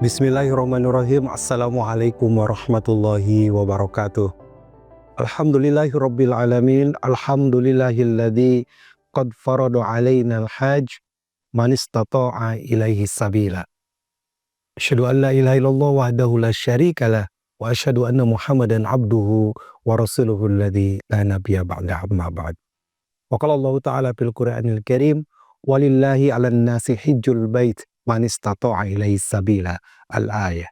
Bismillahirrahmanirrahim. Assalamualaikum warahmatullahi wabarakatuh. Alhamdulillahirabbil alamin. Alhamdulillahilladzi qad farada alaina al-hajj man istata'a ilaihi sabila. Asyhadu an la ilaha illallah wahdahu la syarikalah wa asyhadu anna Muhammadan abduhu wa rasuluhu alladzi la nabiyya ba'da amma ba'd. Wa qala Allah ta'ala fil Qur'anil Karim walillahi 'alan nasi hijjul bait man istata'a ilaihi sabila. Al-ayah.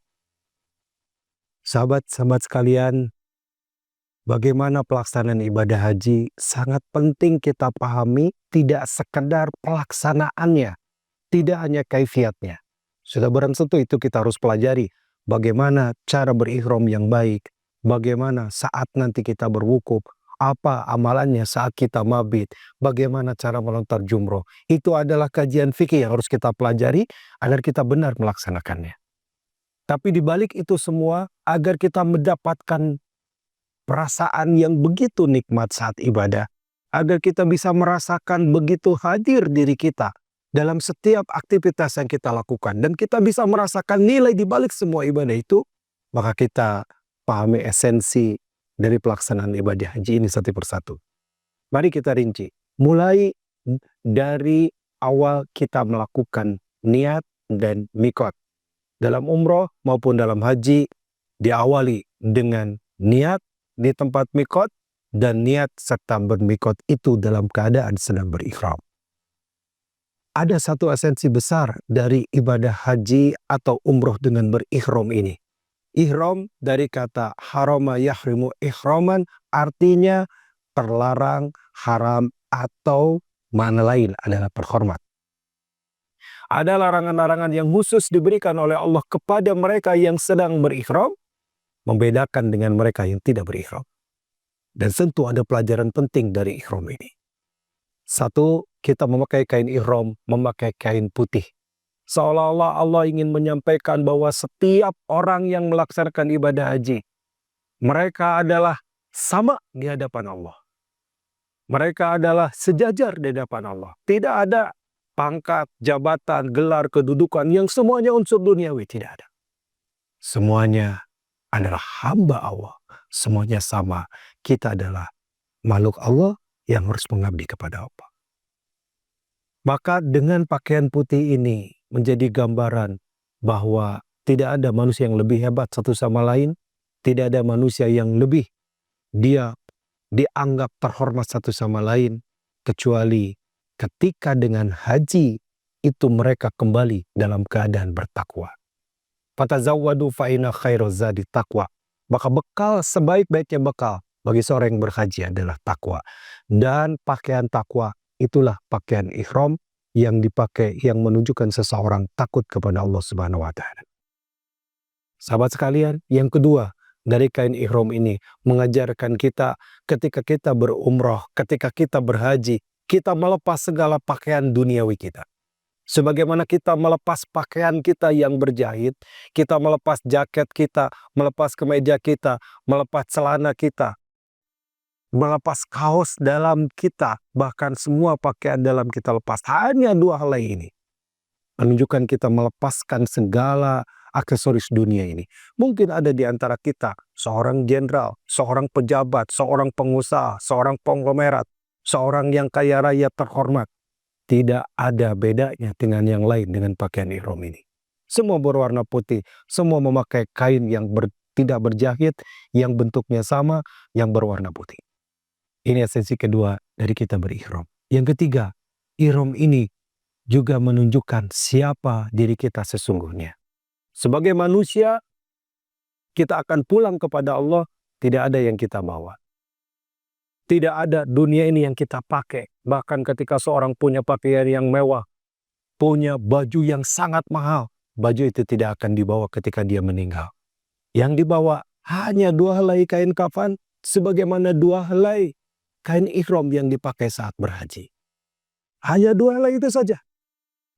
Sahabat-sahabat sekalian, bagaimana pelaksanaan ibadah haji sangat penting kita pahami, tidak sekedar pelaksanaannya, tidak hanya kaifiatnya. Sudah barang tentu itu kita harus pelajari bagaimana cara berihram yang baik, bagaimana saat nanti kita berwukuf, apa amalannya saat kita mabit, bagaimana cara melontar jumroh. Itu adalah kajian fikih yang harus kita pelajari agar kita benar melaksanakannya. Tapi di balik itu semua, agar kita mendapatkan perasaan yang begitu nikmat saat ibadah, agar kita bisa merasakan begitu hadir diri kita dalam setiap aktivitas yang kita lakukan, dan kita bisa merasakan nilai di balik semua ibadah itu, maka kita pahami esensi dari pelaksanaan ibadah haji ini satu persatu. Mari kita rinci, mulai dari awal kita melakukan niat dan mikot. Dalam umroh maupun dalam haji, diawali dengan niat di tempat mikot, dan niat serta bermikot itu dalam keadaan sedang berihram. Ada satu esensi besar dari ibadah haji atau umroh dengan berihram ini. Ihram dari kata harama yahrimu ihraman, artinya terlarang, haram, atau makna lain adalah terhormat. Ada larangan-larangan yang khusus diberikan oleh Allah kepada mereka yang sedang berihram, membedakan dengan mereka yang tidak berihram. Dan tentu ada pelajaran penting dari ihram ini. Satu, kita memakai kain ihram, memakai kain putih. Seolah-olah Allah ingin menyampaikan bahwa setiap orang yang melaksanakan ibadah haji, mereka adalah sama di hadapan Allah. Mereka adalah sejajar di hadapan Allah. Tidak ada pangkat, jabatan, gelar, kedudukan yang semuanya unsur duniawi, tidak ada. Semuanya adalah hamba Allah. Semuanya sama. Kita adalah makhluk Allah yang harus mengabdi kepada Allah. Maka dengan pakaian putih ini menjadi gambaran bahwa tidak ada manusia yang lebih hebat satu sama lain. Tidak ada manusia yang lebih dia dianggap terhormat satu sama lain, kecuali ketika dengan haji itu mereka kembali dalam keadaan bertakwa. Fatazawwadu fa inna khairaz zadi taqwa. Maka bekal sebaik-baiknya bekal bagi seorang yang berhaji adalah takwa. Dan pakaian takwa itulah pakaian ihram yang dipakai yang menunjukkan seseorang takut kepada Allah Subhanahu wa taala. Sahabat sekalian, yang kedua dari kain ihram ini mengajarkan kita ketika kita berumrah, ketika kita berhaji, kita melepas segala pakaian duniawi kita. Sebagaimana kita melepas pakaian kita yang berjahit, kita melepas jaket kita, melepas kemeja kita, melepas celana kita, melepas kaos dalam kita, bahkan semua pakaian dalam kita lepas. Hanya dua hal ini menunjukkan kita melepaskan segala aksesoris dunia ini. Mungkin ada di antara kita seorang jenderal, seorang pejabat, seorang pengusaha, seorang konglomerat, seorang yang kaya raya terhormat. Tidak ada bedanya dengan yang lain dengan pakaian ihram ini. Semua berwarna putih, semua memakai kain yang tidak berjahit, yang bentuknya sama, yang berwarna putih. Ini esensi kedua dari kita berihram. Yang ketiga, ihram ini juga menunjukkan siapa diri kita sesungguhnya. Sebagai manusia, kita akan pulang kepada Allah, tidak ada yang kita bawa. Tidak ada dunia ini yang kita pakai. Bahkan ketika seorang punya pakaian yang mewah, punya baju yang sangat mahal, baju itu tidak akan dibawa ketika dia meninggal. Yang dibawa hanya dua helai kain kafan, sebagaimana dua helai kain ihram yang dipakai saat berhaji. Hanya dua helai itu saja.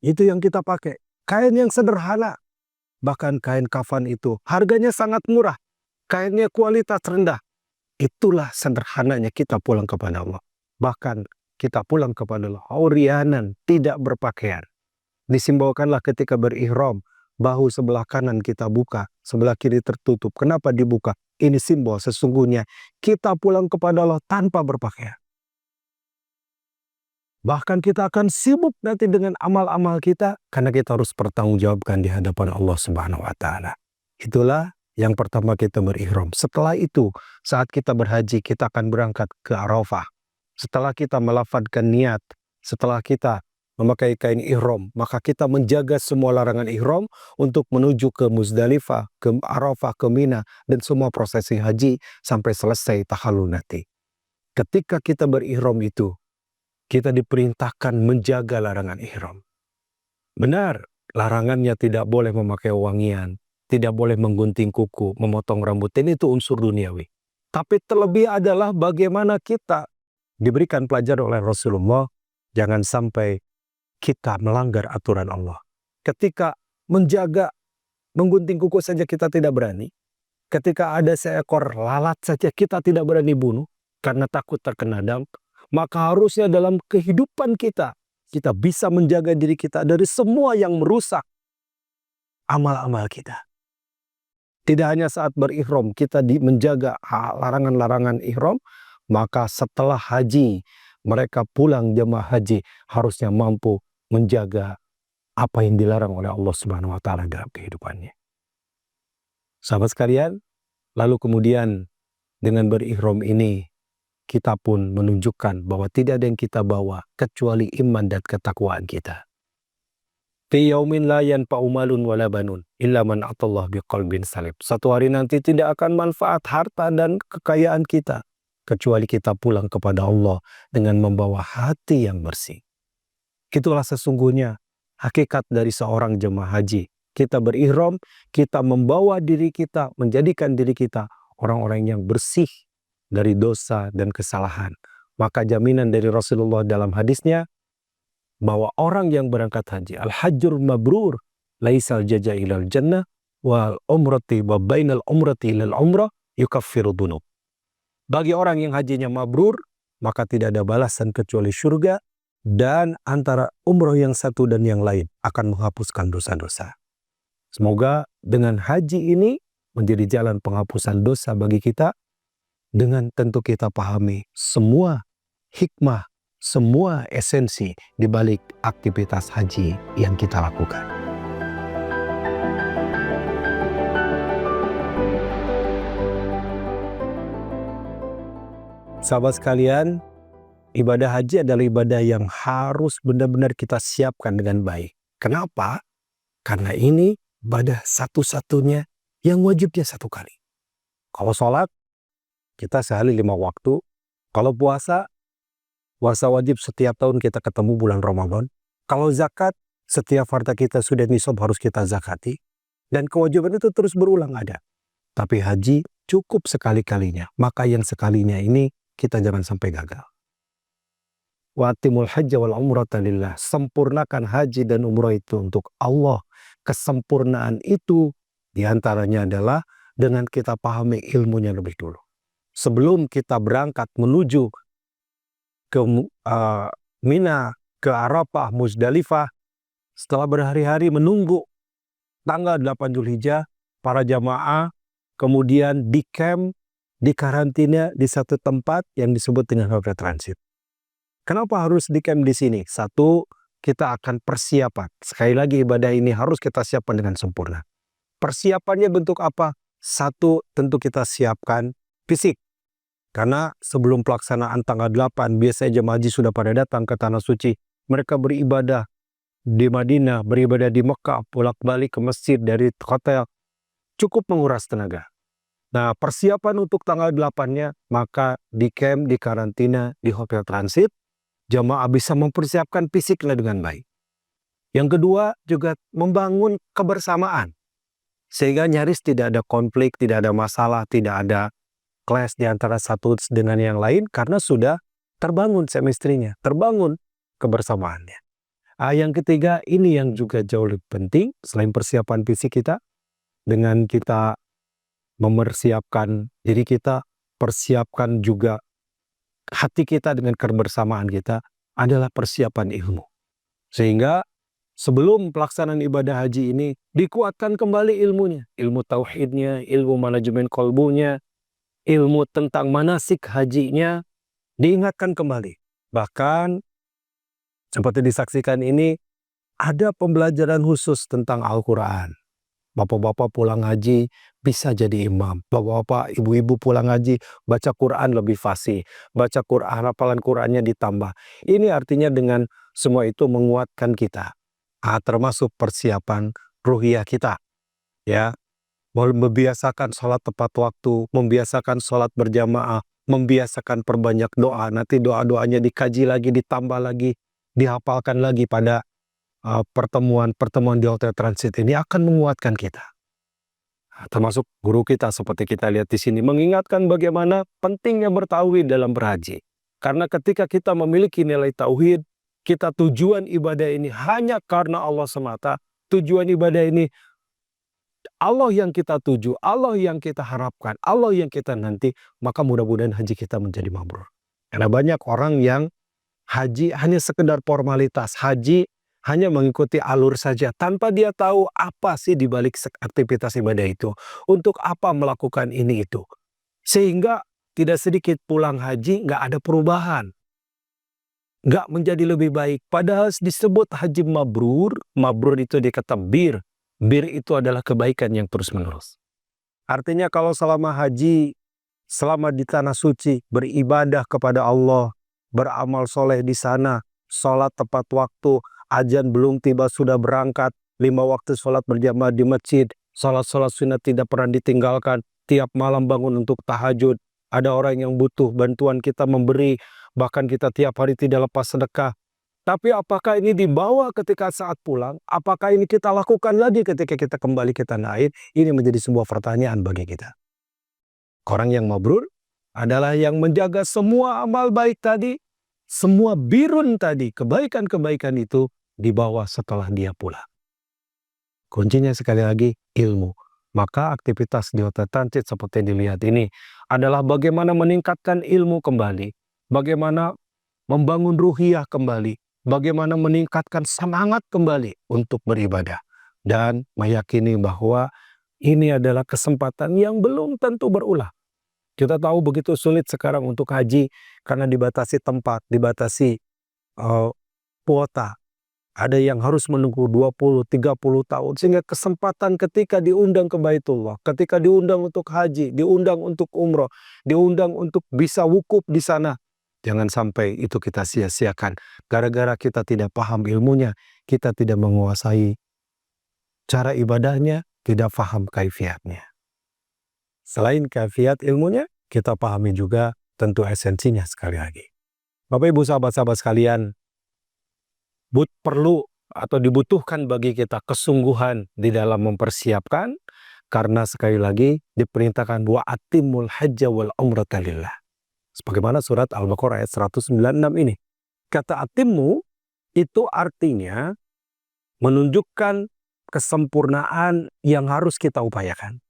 Itu yang kita pakai. Kain yang sederhana. Bahkan kain kafan itu harganya sangat murah. Kainnya kualitas rendah. Itulah sederhananya kita pulang kepada Allah. Bahkan kita pulang kepada Allah aurianan, tidak berpakaian. Disimbolkanlah ketika berihram bahu sebelah kanan kita buka, sebelah kiri tertutup. Kenapa dibuka? Ini simbol sesungguhnya kita pulang kepada Allah tanpa berpakaian. Bahkan kita akan sibuk nanti dengan amal-amal kita karena kita harus pertanggungjawabkan di hadapan Allah Subhanahu wa taala. Itulah yang pertama kita berihram. Setelah itu, saat kita berhaji, kita akan berangkat ke Arafah. Setelah kita melafadzkan niat, setelah kita memakai kain ihram, maka kita menjaga semua larangan ihram untuk menuju ke Muzdalifah, ke Arafah, ke Mina, dan semua prosesi haji sampai selesai tahallul nanti. Ketika kita berihram itu, kita diperintahkan menjaga larangan ihram. Benar, larangannya tidak boleh memakai wangian, tidak boleh menggunting kuku, memotong rambut, ini itu unsur duniawi. Tapi terlebih adalah bagaimana kita diberikan pelajaran oleh Rasulullah, jangan sampai kita melanggar aturan Allah. Ketika menjaga, menggunting kuku saja kita tidak berani. Ketika ada seekor lalat saja kita tidak berani bunuh karena takut terkena dampak. Maka harusnya dalam kehidupan kita bisa menjaga diri kita dari semua yang merusak amal-amal kita. Tidak hanya saat berihram kita menjaga larangan-larangan ihram, maka setelah haji, mereka pulang jemaah haji harusnya mampu menjaga apa yang dilarang oleh Allah Subhanahu wa taala dalam kehidupannya. Sahabat sekalian, lalu kemudian dengan berihram ini kita pun menunjukkan bahwa tidak ada yang kita bawa kecuali iman dan ketakwaan kita. Fi yaumin la yanfa'u malun wala banun illa man atallah biqalbin salim. Satu hari nanti tidak akan manfaat harta dan kekayaan kita kecuali kita pulang kepada Allah dengan membawa hati yang bersih. Itulah sesungguhnya hakikat dari seorang jemaah haji. Kita berihram, kita membawa diri kita, menjadikan diri kita orang-orang yang bersih dari dosa dan kesalahan. Maka jaminan dari Rasulullah dalam hadisnya bahwa orang yang berangkat haji, al-hajjur mabrur laisal jaza ilal jannah wal umrati wa bainal umrati ilal umrah yukaffiru dunub. Bagi orang yang hajinya mabrur, maka tidak ada balasan kecuali surga, dan antara umroh yang satu dan yang lain akan menghapuskan dosa-dosa. Semoga dengan haji ini menjadi jalan penghapusan dosa bagi kita, dengan tentu kita pahami semua hikmah, semua esensi di balik aktivitas haji yang kita lakukan. Sahabat sekalian, ibadah haji adalah ibadah yang harus benar-benar kita siapkan dengan baik. Kenapa? Karena ini ibadah satu-satunya yang wajibnya satu kali. Kalau sholat, kita sehari 5 waktu. Kalau puasa wajib setiap tahun kita ketemu bulan Ramadan. Kalau zakat, setiap harta kita sudah nisab harus kita zakati. Dan kewajiban itu terus berulang ada. Tapi haji cukup sekali-kalinya. Maka yang sekalinya ini kita jangan sampai gagal. Wa atimul hajja wal umrata lillah. Sempurnakan haji dan umrah itu untuk Allah. Kesempurnaan itu diantaranya adalah dengan kita pahami ilmunya lebih dulu. Sebelum kita berangkat menuju ke Mina, ke Arafah, Muzdalifah, setelah berhari-hari menunggu tanggal 8 Zulhijjah, para jamaah kemudian di camp, di karantina di satu tempat yang disebut dengan hotel transit. Kenapa harus di camp di sini? Satu, kita akan persiapan. Sekali lagi ibadah ini harus kita siapkan dengan sempurna. Persiapannya bentuk apa? Satu, tentu kita siapkan fisik. Karena sebelum pelaksanaan tanggal 8, biasanya jemaah haji sudah pada datang ke Tanah Suci. Mereka beribadah di Madinah, beribadah di Mekah, bolak-balik ke masjid dari hotel. Cukup menguras tenaga. Nah, persiapan untuk tanggal 8-nya, maka di camp, di karantina, di hotel transit, jemaah bisa mempersiapkan fisiknya dengan baik. Yang kedua, juga membangun kebersamaan. Sehingga nyaris tidak ada konflik, tidak ada masalah, tidak ada clash di antara satu dengan yang lain karena sudah terbangun chemistry-nya, terbangun kebersamaannya. Yang ketiga, ini yang juga jauh lebih penting selain persiapan fisik kita, dengan kita mempersiapkan diri kita, persiapkan juga hati kita dengan kebersamaan kita adalah persiapan ilmu. Sehingga sebelum pelaksanaan ibadah haji ini dikuatkan kembali ilmunya, ilmu tauhidnya, ilmu manajemen kolbunya, ilmu tentang manasik hajinya diingatkan kembali. Bahkan seperti disaksikan ini ada pembelajaran khusus tentang Al-Quran. Bapak-bapak pulang haji bisa jadi imam. Bapak-bapak, ibu-ibu pulang haji baca Quran lebih fasih. Baca Quran, hafalan Qurannya ditambah. Ini artinya dengan semua itu menguatkan kita. Termasuk persiapan ruhiyah kita. Ya, membiasakan sholat tepat waktu, membiasakan sholat berjamaah, membiasakan perbanyak doa. Nanti doa-doanya dikaji lagi, ditambah lagi, dihafalkan lagi pada pertemuan-pertemuan di Hotel Transit ini akan menguatkan kita. Termasuk guru kita seperti kita lihat di sini mengingatkan bagaimana pentingnya bertauhid dalam berhaji. Karena ketika kita memiliki nilai tauhid, kita tujuan ibadah ini hanya karena Allah semata. Tujuan ibadah ini Allah yang kita tuju, Allah yang kita harapkan, Allah yang kita nanti, maka mudah-mudahan haji kita menjadi mabrur. Karena banyak orang yang haji hanya sekedar formalitas, haji hanya mengikuti alur saja tanpa dia tahu apa sih di balik aktivitas ibadah itu. Untuk apa melakukan ini itu. Sehingga tidak sedikit pulang haji nggak ada perubahan. Nggak menjadi lebih baik. Padahal disebut haji mabrur. Mabrur itu dikata bir. Bir itu adalah kebaikan yang terus menerus. Artinya kalau selama haji, selama di tanah suci, beribadah kepada Allah, beramal soleh di sana, sholat tepat waktu, azan belum tiba sudah berangkat, 5 waktu sholat berjamaah di masjid, sholat-sholat sunat tidak pernah ditinggalkan, tiap malam bangun untuk tahajud, ada orang yang butuh bantuan kita memberi, bahkan kita tiap hari tidak lepas sedekah. Tapi apakah ini dibawa ketika saat pulang? Apakah ini kita lakukan lagi ketika kita kembali ke tanah air? Ini menjadi sebuah pertanyaan bagi kita. Orang yang mabrur adalah yang menjaga semua amal baik tadi, semua birun tadi, kebaikan-kebaikan itu dibawa setelah dia pulang. Kuncinya sekali lagi ilmu. Maka aktivitas di Hotel Transit seperti yang dilihat ini adalah bagaimana meningkatkan ilmu kembali, bagaimana membangun ruhiyah kembali, bagaimana meningkatkan semangat kembali untuk beribadah. Dan meyakini bahwa ini adalah kesempatan yang belum tentu berulang. Kita tahu begitu sulit sekarang untuk haji karena dibatasi tempat, dibatasi kuota. Ada yang harus menunggu 20-30 tahun. Sehingga kesempatan ketika diundang ke Baitullah, ketika diundang untuk haji, diundang untuk umroh, diundang untuk bisa wukuf di sana. Jangan sampai itu kita sia-siakan. Gara-gara kita tidak paham ilmunya, kita tidak menguasai cara ibadahnya, tidak paham kaifiatnya. Selain kaifiat ilmunya, kita pahami juga tentu esensinya sekali lagi. Bapak Ibu sahabat-sahabat sekalian, perlu atau dibutuhkan bagi kita kesungguhan di dalam mempersiapkan, karena sekali lagi diperintahkan wa atimul hajja wal umrata lillah. Sebagaimana surat Al-Baqarah ayat 196 ini. Kata atimmu itu artinya menunjukkan kesempurnaan yang harus kita upayakan.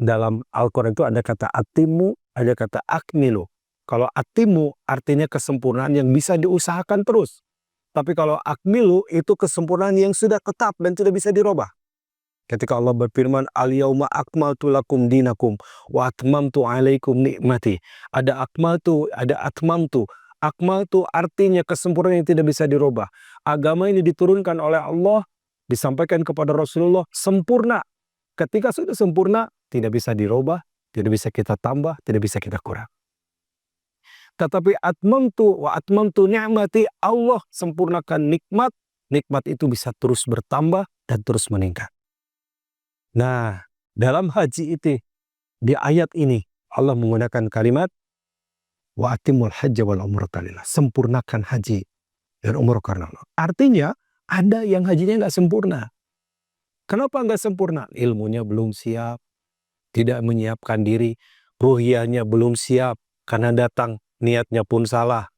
Dalam Al-Quran itu ada kata atimmu, ada kata akmilu. Kalau atimmu artinya kesempurnaan yang bisa diusahakan terus. Tapi kalau akmilu itu kesempurnaan yang sudah tetap dan tidak bisa dirubah. Ketika Allah berfirman, al-yauma akmaltu lakum dinakum wa atmamtu alaikum nikmati. Ada akmaltu, ada atmamtu. Akmaltu artinya kesempurnaan yang tidak bisa dirubah. Agama ini diturunkan oleh Allah, disampaikan kepada Rasulullah, sempurna. Ketika sudah sempurna, tidak bisa dirubah, tidak bisa kita tambah, tidak bisa kita kurang. Tetapi atmamtu wa atmamtu ni'mati, Allah sempurnakan nikmat. Nikmat itu bisa terus bertambah dan terus meningkat. Nah, dalam haji itu, di ayat ini, Allah menggunakan kalimat wa atimul hajja wal umrata lillah. Sempurnakan haji dan umrah karena Allah. Artinya, ada yang hajinya nggak sempurna. Kenapa nggak sempurna? Ilmunya belum siap, tidak menyiapkan diri, ruhiyahnya belum siap, karena datang niatnya pun salah.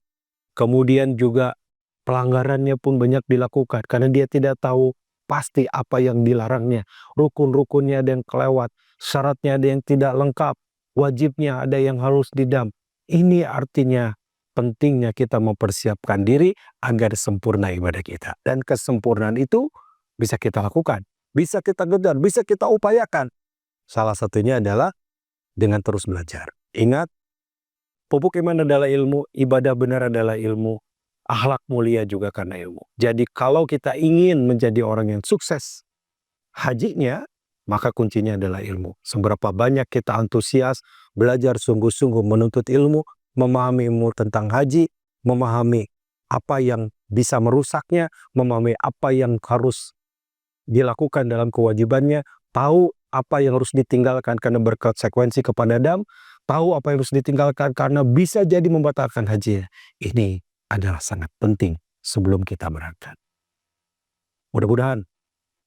Kemudian juga pelanggarannya pun banyak dilakukan karena dia tidak tahu pasti apa yang dilarangnya. Rukun-rukunnya ada yang kelewat, syaratnya ada yang tidak lengkap, wajibnya ada yang harus didam. Ini artinya pentingnya kita mempersiapkan diri agar sempurna ibadah kita. Dan kesempurnaan itu bisa kita lakukan, bisa kita kejar, bisa kita upayakan. Salah satunya adalah dengan terus belajar. Ingat, pupuk iman adalah ilmu, ibadah benar adalah ilmu, akhlak mulia juga karena ilmu. Jadi kalau kita ingin menjadi orang yang sukses hajinya, maka kuncinya adalah ilmu. Seberapa banyak kita antusias, belajar sungguh-sungguh menuntut ilmu, memahami ilmu tentang haji, memahami apa yang bisa merusaknya, memahami apa yang harus dilakukan dalam kewajibannya, tahu apa yang harus ditinggalkan karena berkonsekuensi kepada dam, tahu apa yang harus ditinggalkan karena bisa jadi membatalkan haji. Ini adalah sangat penting sebelum kita berangkat. Mudah-mudahan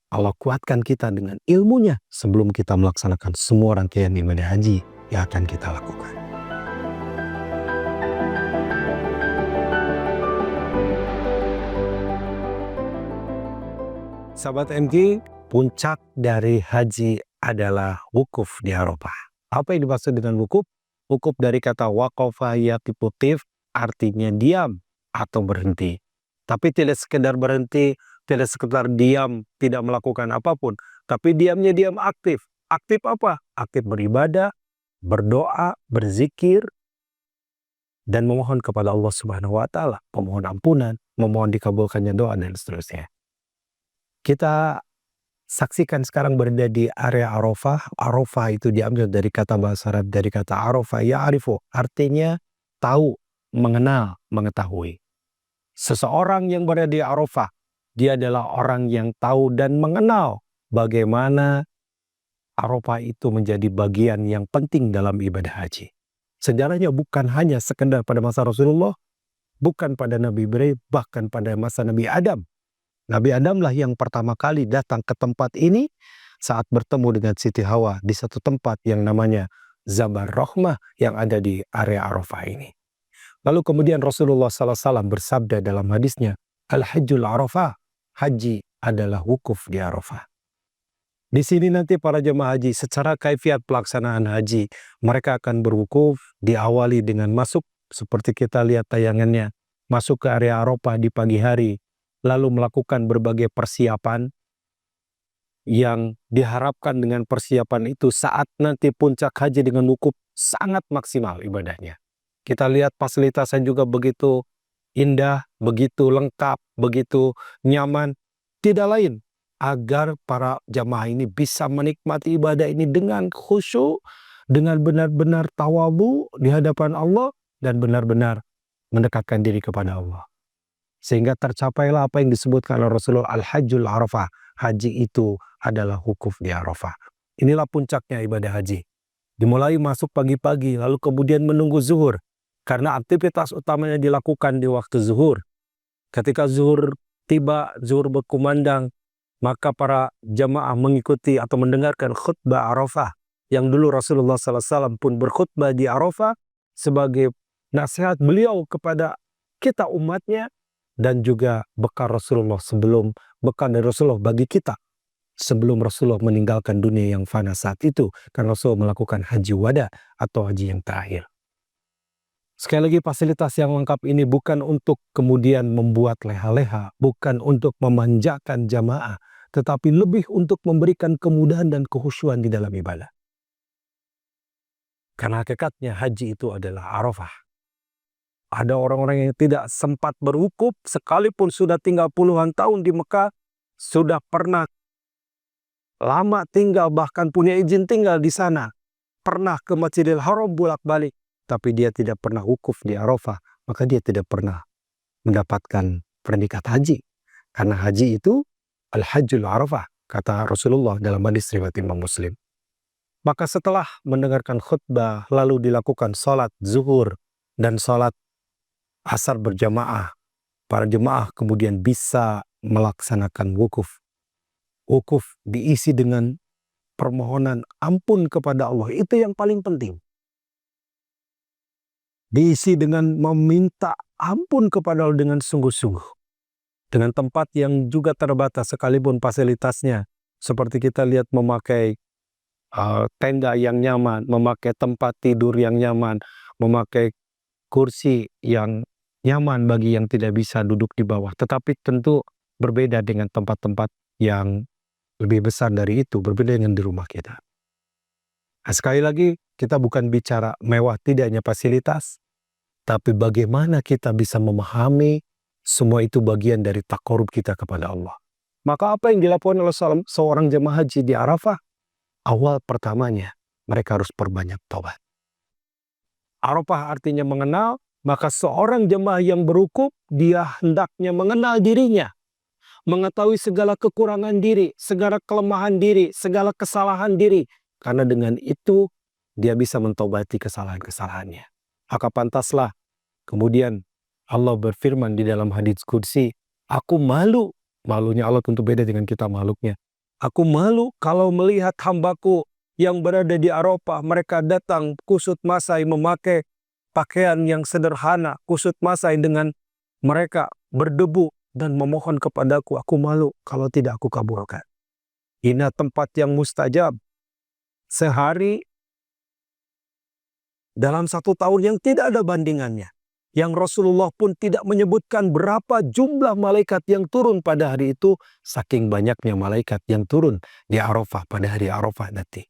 Allah kuatkan kita dengan ilmunya sebelum kita melaksanakan semua rangkaian ibadah haji yang akan kita lakukan. Sahabat MG, puncak dari haji adalah wukuf di Arafah. Apa yang dimaksud dengan wukuf? Wukuf dari kata waqafa yaqifutif, artinya diam atau berhenti. Tapi tidak sekedar berhenti, tidak sekedar diam, tidak melakukan apapun. Tapi diamnya diam aktif. Aktif apa? Aktif beribadah, berdoa, berzikir, dan memohon kepada Allah Subhanahu wa Ta'ala. Memohon ampunan, memohon dikabulkannya doa, dan seterusnya. Kita saksikan sekarang berada di area Arafah. Arafah itu diambil dari kata bahasa Arab, dari kata Arafah ya'rifu, artinya tahu, mengenal, mengetahui. Seseorang yang berada di Arafah, dia adalah orang yang tahu dan mengenal bagaimana Arafah itu menjadi bagian yang penting dalam ibadah haji. Sejarahnya bukan hanya sekedar pada masa Rasulullah, bukan pada Nabi Ibrahim, bahkan pada masa Nabi Adam. Nabi Adamlah yang pertama kali datang ke tempat ini saat bertemu dengan Siti Hawa di satu tempat yang namanya Zabar Rahmah yang ada di area Arafah ini. Lalu kemudian Rasulullah SAW bersabda dalam hadisnya, Al-Hajjul Arafah, haji adalah wukuf di Arafah. Di sini nanti para jemaah haji secara kaifiat pelaksanaan haji, mereka akan berwukuf, diawali dengan masuk seperti kita lihat tayangannya, masuk ke area Arafah di pagi hari, lalu melakukan berbagai persiapan yang diharapkan dengan persiapan itu saat nanti puncak haji dengan wukuf sangat maksimal ibadahnya. Kita lihat fasilitasnya juga begitu indah, begitu lengkap, begitu nyaman. Tidak lain agar para jamaah ini bisa menikmati ibadah ini dengan khusyuk, dengan benar-benar tawadhu di hadapan Allah dan benar-benar mendekatkan diri kepada Allah. Sehingga tercapailah apa yang disebutkan oleh Rasulullah, Al-Hajjul Arafah. Haji itu adalah wukuf di Arafah. Inilah puncaknya ibadah haji. Dimulai masuk pagi-pagi, lalu kemudian menunggu zuhur. Karena aktivitas utamanya dilakukan di waktu zuhur. Ketika zuhur tiba, zuhur berkumandang, maka para jamaah mengikuti atau mendengarkan khutbah Arafah. Yang dulu Rasulullah SAW pun berkhutbah di Arafah sebagai nasihat beliau kepada kita umatnya, dan juga bekal Rasulullah bekal dari Rasulullah bagi kita sebelum Rasulullah meninggalkan dunia yang fana saat itu, karena Rasulullah melakukan haji wada atau haji yang terakhir. Sekali lagi, fasilitas yang lengkap ini bukan untuk kemudian membuat leha-leha, bukan untuk memanjakan jamaah, tetapi lebih untuk memberikan kemudahan dan kekhusyuan di dalam ibadah. Karena hakikatnya haji itu adalah Arafah. Ada orang-orang yang tidak sempat berwukuf sekalipun sudah tinggal puluhan tahun di Mekah, sudah pernah lama tinggal, bahkan punya izin tinggal di sana, pernah ke Masjidil Haram bolak-balik, tapi dia tidak pernah wukuf di Arafah, maka dia tidak pernah mendapatkan predikat haji. Karena haji itu Al-Hajjul Arafah, kata Rasulullah dalam hadis riwayat Imam Muslim. Maka setelah mendengarkan khutbah, lalu dilakukan sholat zuhur dan sholat asar berjamaah, para jemaah kemudian bisa melaksanakan wukuf. Wukuf diisi dengan permohonan ampun kepada Allah. Itu yang paling penting. Diisi dengan meminta ampun kepada Allah dengan sungguh-sungguh. Dengan tempat yang juga terbatas sekalipun fasilitasnya. Seperti kita lihat memakai tenda yang nyaman, memakai tempat tidur yang nyaman, memakai kursi yang nyaman bagi yang tidak bisa duduk di bawah. Tetapi tentu berbeda dengan tempat-tempat yang lebih besar dari itu, berbeda dengan di rumah kita. Nah, sekali lagi, kita bukan bicara mewah tidaknya fasilitas, tapi bagaimana kita bisa memahami semua itu bagian dari takarub kita kepada Allah. Maka apa yang dilakukan oleh seorang jemaah haji di Arafah? Awal pertamanya, mereka harus perbanyak taubat. Arafah artinya mengenal, maka seorang jemaah yang berukuf, dia hendaknya mengenal dirinya, mengetahui segala kekurangan diri, segala kelemahan diri, segala kesalahan diri. Karena dengan itu, dia bisa mentobati kesalahan-kesalahannya. Maka pantaslah kemudian Allah berfirman di dalam hadits qudsi, aku malu. Malunya Allah tentu beda dengan kita makhluknya. Aku malu kalau melihat hambaku yang berada di Arafah, mereka datang kusut masai memakai pakaian yang sederhana, kusut masai dengan mereka berdebu dan memohon kepadaku. Aku malu kalau tidak aku kabulkan. Ini tempat yang mustajab. Sehari dalam 1 tahun yang tidak ada bandingannya. Yang Rasulullah pun tidak menyebutkan berapa jumlah malaikat yang turun pada hari itu, saking banyaknya malaikat yang turun di Arafah pada hari Arafah nanti.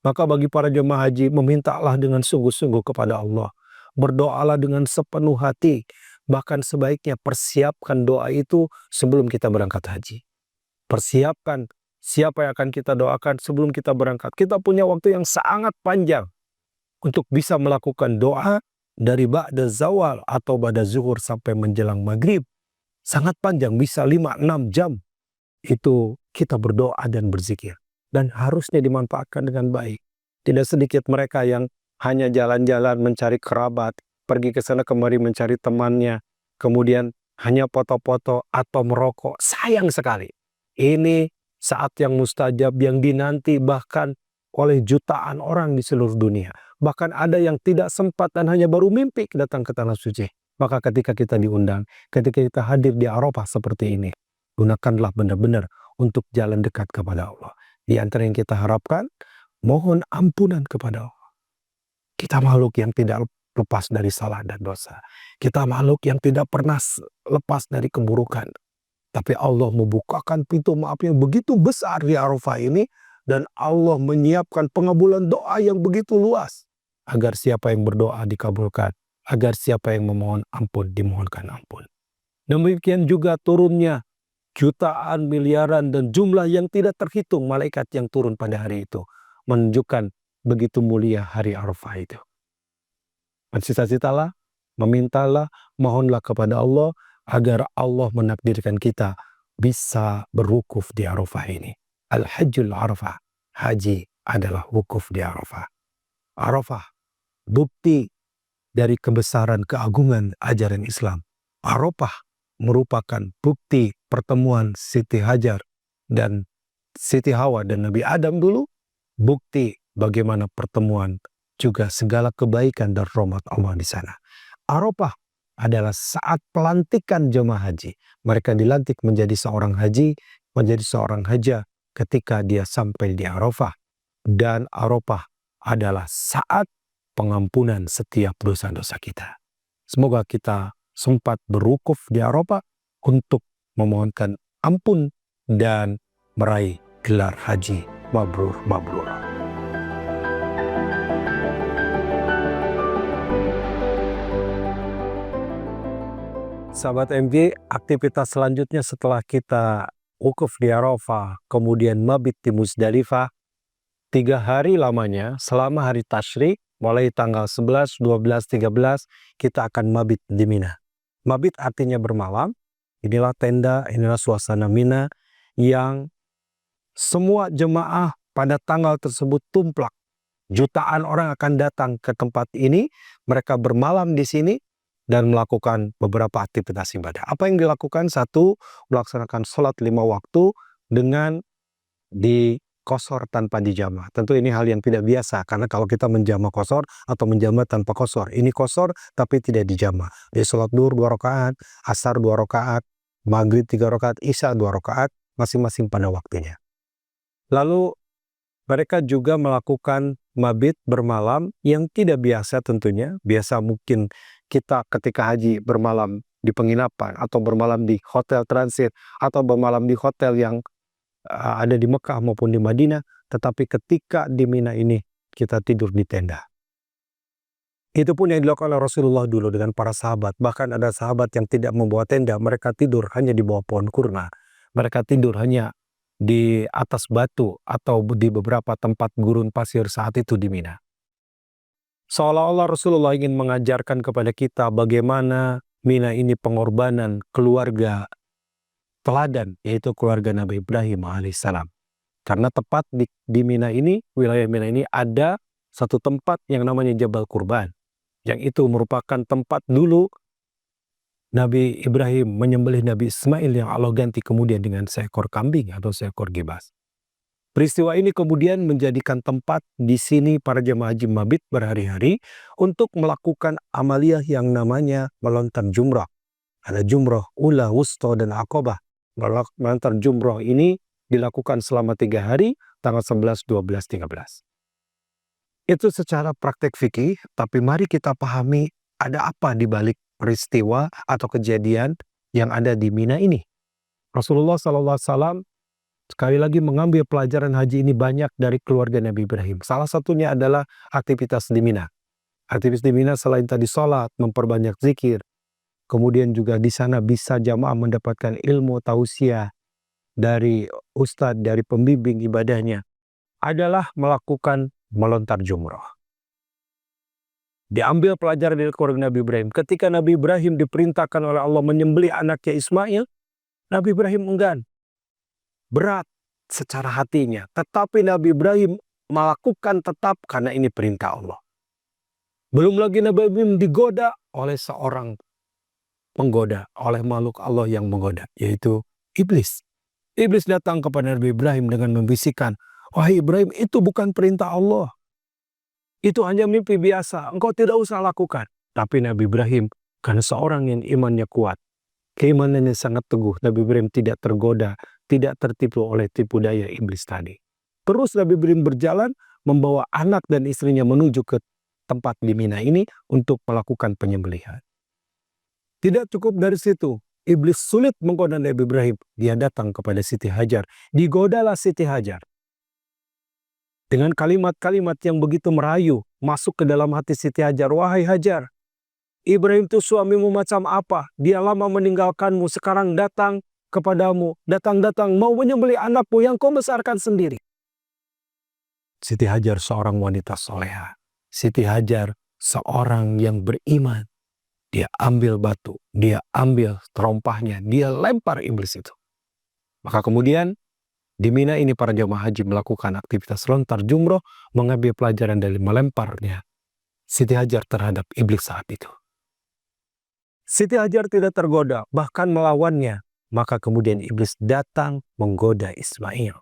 Maka bagi para jemaah haji, memintalah dengan sungguh-sungguh kepada Allah. Berdoalah dengan sepenuh hati. Bahkan sebaiknya persiapkan doa itu sebelum kita berangkat haji. Persiapkan siapa yang akan kita doakan sebelum kita berangkat. Kita punya waktu yang sangat panjang untuk bisa melakukan doa dari ba'da zawal atau ba'da zuhur sampai menjelang maghrib. Sangat panjang, bisa 5-6 jam. Itu kita berdoa dan berzikir. Dan harusnya dimanfaatkan dengan baik. Tidak sedikit mereka yang hanya jalan-jalan mencari kerabat, pergi ke sana kemari mencari temannya, kemudian hanya foto-foto atau merokok. Sayang sekali. Ini saat yang mustajab, yang dinanti bahkan oleh jutaan orang di seluruh dunia. Bahkan ada yang tidak sempat dan hanya baru mimpi datang ke Tanah Suci. Maka ketika kita diundang, ketika kita hadir di Arafah seperti ini, gunakanlah benar-benar untuk jalan dekat kepada Allah. Di antara yang kita harapkan, mohon ampunan kepada Allah. Kita makhluk yang tidak lepas dari salah dan dosa. Kita makhluk yang tidak pernah lepas dari keburukan. Tapi Allah membukakan pintu maaf yang begitu besar di Arafah ini, dan Allah menyiapkan pengabulan doa yang begitu luas. Agar siapa yang berdoa dikabulkan. Agar siapa yang memohon ampun dimohonkan ampun. Demikian juga turunnya jutaan, miliaran, dan jumlah yang tidak terhitung malaikat yang turun pada hari itu. Menunjukkan begitu mulia hari Arafah itu. Mencita-citalah, memintalah, mohonlah kepada Allah agar Allah menakdirkan kita bisa berwukuf di Arafah ini. Al-Hajjul Arafah. Haji adalah wukuf di Arafah. Arafah, bukti dari kebesaran keagungan ajaran Islam. Arafah merupakan bukti pertemuan Siti Hajar dan Siti Hawa dan Nabi Adam dulu. Bukti bagaimana pertemuan juga segala kebaikan dan rahmat Allah di sana. Arafah adalah saat pelantikan jemaah haji. Mereka dilantik menjadi seorang haji, menjadi seorang haja ketika dia sampai di Arafah. Dan Arafah adalah saat pengampunan setiap dosa-dosa kita. Semoga kita sempat berwukuf di Arafah untuk memohonkan ampun dan meraih gelar haji mabrur mabrur. Sahabat MG, aktivitas selanjutnya setelah kita wukuf di Arafah, kemudian mabit di Muzdalifah, 3 hari lamanya selama hari tasyrik, mulai tanggal 11, 12, 13, kita akan mabit di Mina. Mabit artinya bermalam. Inilah tenda, inilah suasana Mina yang semua jemaah pada tanggal tersebut tumplak. Jutaan orang akan datang ke tempat ini, mereka bermalam di sini dan melakukan beberapa aktivitas ibadah. Apa yang dilakukan? 1, melaksanakan sholat 5 waktu dengan di kosor tanpa dijama. Tentu ini hal yang tidak biasa, karena kalau kita menjama kosor atau menjama tanpa kosor, ini kosor tapi tidak dijama. Di sholat duhur 2 rakaat, asar 2 rakaat, maghrib 3 rakaat, isya 2 rakaat, masing-masing pada waktunya. Lalu mereka juga melakukan mabit bermalam yang tidak biasa tentunya. Biasa mungkin kita ketika haji bermalam di penginapan atau bermalam di hotel transit atau bermalam di hotel yang ada di Mekah maupun di Madinah. Tetapi ketika di Mina ini kita tidur di tenda. Itu pun yang dilakukan oleh Rasulullah dulu dengan para sahabat. Bahkan ada sahabat yang tidak membawa tenda, mereka tidur hanya di bawah pohon kurma. Mereka tidur hanya di atas batu atau di beberapa tempat gurun pasir saat itu di Mina. Seolah-olah Rasulullah ingin mengajarkan kepada kita bagaimana Mina ini pengorbanan keluarga teladan, yaitu keluarga Nabi Ibrahim alaihissalam. Karena tepat di Mina ini, wilayah Mina ini ada satu tempat yang namanya Jabal Kurban. Yang itu merupakan tempat dulu Nabi Ibrahim menyembelih Nabi Ismail yang Allah ganti kemudian dengan seekor kambing atau seekor gibas. Peristiwa ini kemudian menjadikan tempat di sini para jemaah haji mabit berhari-hari untuk melakukan amaliyah yang namanya melontar jumrah. Ada jumrah ula, wusta, dan aqabah. Melontar jumrah ini dilakukan selama 3 hari, tanggal 11, 12, 13. Itu secara praktek fikih, tapi mari kita pahami ada apa di balik peristiwa atau kejadian yang ada di Mina ini. Rasulullah SAW sekali lagi mengambil pelajaran haji ini banyak dari keluarga Nabi Ibrahim. Salah satunya adalah aktivitas di Mina. Aktivitas di Mina selain tadi sholat, memperbanyak zikir, kemudian juga di sana bisa jamaah mendapatkan ilmu tausiah dari ustadz, dari pembimbing ibadahnya, adalah melakukan melontar jumrah. Diambil pelajaran dari keluarga Nabi Ibrahim. Ketika Nabi Ibrahim diperintahkan oleh Allah menyembelih anaknya Ismail, Nabi Ibrahim enggan. Berat secara hatinya. Tetapi Nabi Ibrahim melakukan tetap karena ini perintah Allah. Belum lagi Nabi Ibrahim digoda oleh seorang penggoda, oleh makhluk Allah yang menggoda, yaitu iblis. Iblis datang kepada Nabi Ibrahim dengan membisikkan, "Wahai Ibrahim, itu bukan perintah Allah. Itu hanya mimpi biasa, engkau tidak usah lakukan." Tapi Nabi Ibrahim, karena seorang yang imannya kuat, keimanannya sangat teguh, Nabi Ibrahim tidak tergoda, tidak tertipu oleh tipu daya iblis tadi. Terus Nabi Ibrahim berjalan, membawa anak dan istrinya menuju ke tempat di Mina ini untuk melakukan penyembelihan. Tidak cukup dari situ, iblis sulit menggoda Nabi Ibrahim. Dia datang kepada Siti Hajar, digodalah Siti Hajar dengan kalimat-kalimat yang begitu merayu masuk ke dalam hati Siti Hajar. "Wahai Hajar, Ibrahim itu suamimu macam apa? Dia lama meninggalkanmu, sekarang datang kepadamu, datang-datang mau menyembelih anakmu yang kau besarkan sendiri." Siti Hajar seorang wanita soleha. Siti Hajar seorang yang beriman. Dia ambil batu, dia ambil terompahnya, dia lempar iblis itu. Maka kemudian di Mina ini para jemaah haji melakukan aktivitas lontar jumroh, mengambil pelajaran dari melemparnya Siti Hajar terhadap iblis saat itu. Siti Hajar tidak tergoda, bahkan melawannya. Maka kemudian iblis datang menggoda Ismail.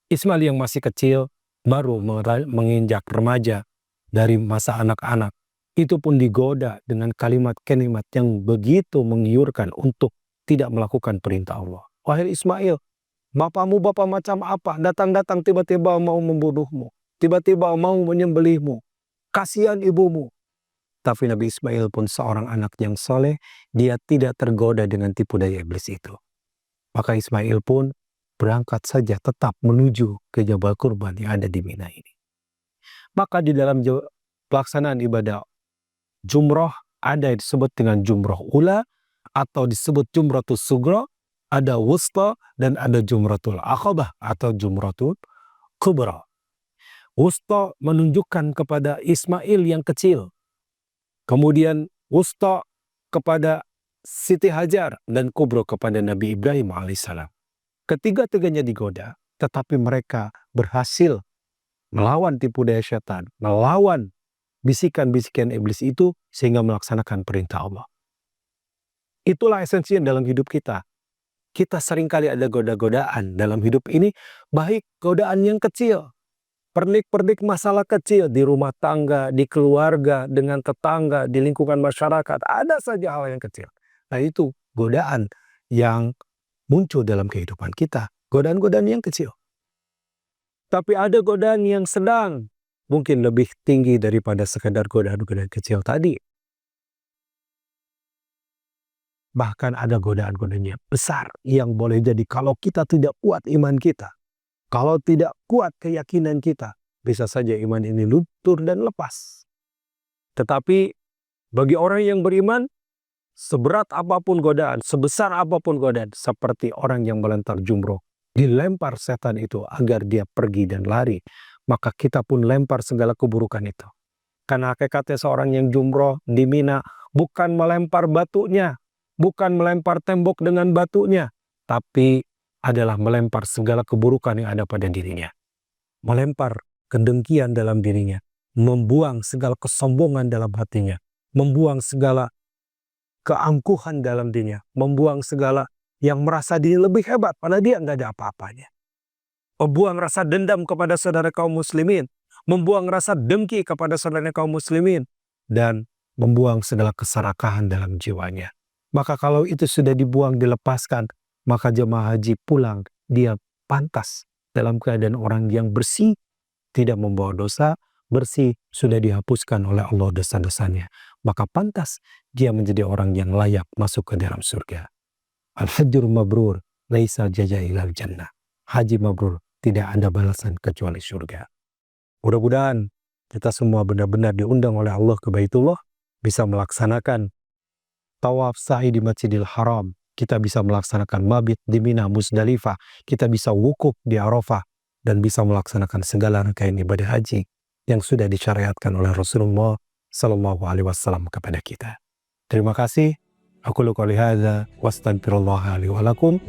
Ismail yang masih kecil, baru menginjak remaja dari masa anak-anak. Itu pun digoda dengan kalimat-kalimat yang begitu menggiurkan untuk tidak melakukan perintah Allah. "Wahai Ismail, bapakmu bapak macam apa? Datang-datang tiba-tiba mau membunuhmu. Tiba-tiba mau menyembelihmu. Kasihan ibumu." Tapi Nabi Ismail pun seorang anak yang soleh. Dia tidak tergoda dengan tipu daya iblis itu. Maka Ismail pun berangkat saja tetap menuju ke Jabal Kurban yang ada di Mina ini. Maka di dalam pelaksanaan ibadah jumroh ada yang disebut dengan jumroh ula atau disebut jumratul sugro, ada wusta, dan ada jumratul aqabah atau jumratul kubra. Wusta menunjukkan kepada Ismail yang kecil. Kemudian wusta kepada Siti Hajar dan kubro kepada Nabi Ibrahim alaihissalam. Ketiga-tiganya digoda, tetapi mereka berhasil melawan tipu daya syaitan, melawan bisikan-bisikan iblis itu sehingga melaksanakan perintah Allah. Itulah esensinya dalam hidup kita. Kita seringkali ada goda-godaan dalam hidup ini, baik godaan yang kecil, pernik-pernik masalah kecil di rumah tangga, di keluarga, dengan tetangga, di lingkungan masyarakat, ada saja hal yang kecil. Nah itu godaan yang muncul dalam kehidupan kita, godaan-godaan yang kecil. Tapi ada godaan yang sedang, mungkin lebih tinggi daripada sekedar godaan-godaan kecil tadi. Bahkan ada godaan-godaan yang besar yang boleh jadi kalau kita tidak kuat iman kita, kalau tidak kuat keyakinan kita, bisa saja iman ini luntur dan lepas. Tetapi bagi orang yang beriman, seberat apapun godaan, sebesar apapun godaan, seperti orang yang melempar jumroh, dilempar setan itu agar dia pergi dan lari, maka kita pun lempar segala keburukan itu. Karena hakikatnya seorang yang jumroh di Mina bukan melempar batunya, bukan melempar tembok dengan batunya, tapi adalah melempar segala keburukan yang ada pada dirinya. Melempar kedengkian dalam dirinya, membuang segala kesombongan dalam hatinya, membuang segala keangkuhan dalam dirinya, membuang segala yang merasa diri lebih hebat, padahal dia nggak ada apa-apanya. Membuang rasa dendam kepada saudara kaum muslimin, membuang rasa dengki kepada saudara kaum muslimin, dan membuang segala keserakahan dalam jiwanya. Maka kalau itu sudah dibuang, dilepaskan, maka jemaah haji pulang, dia pantas dalam keadaan orang yang bersih, tidak membawa dosa, bersih, sudah dihapuskan oleh Allah dosa-dosanya. Maka pantas dia menjadi orang yang layak masuk ke dalam surga. Al-hajjur mabrur, laisa jazaa'il jannah. Haji mabrur, tidak ada balasan kecuali surga. Mudah-mudahan kita semua benar-benar diundang oleh Allah ke Baitullah, bisa melaksanakan tawaf sa'i di Masjidil Haram, kita bisa melaksanakan mabit di Mina Musdalifah, kita bisa wukuf di Arafah, dan bisa melaksanakan segala rangkaian ibadah haji yang sudah disyariatkan oleh Rasulullah Sallallahu Alaihi Wasallam kepada kita. Terima kasih. Aku qouli hadza wastaghfirullah li wa lakum.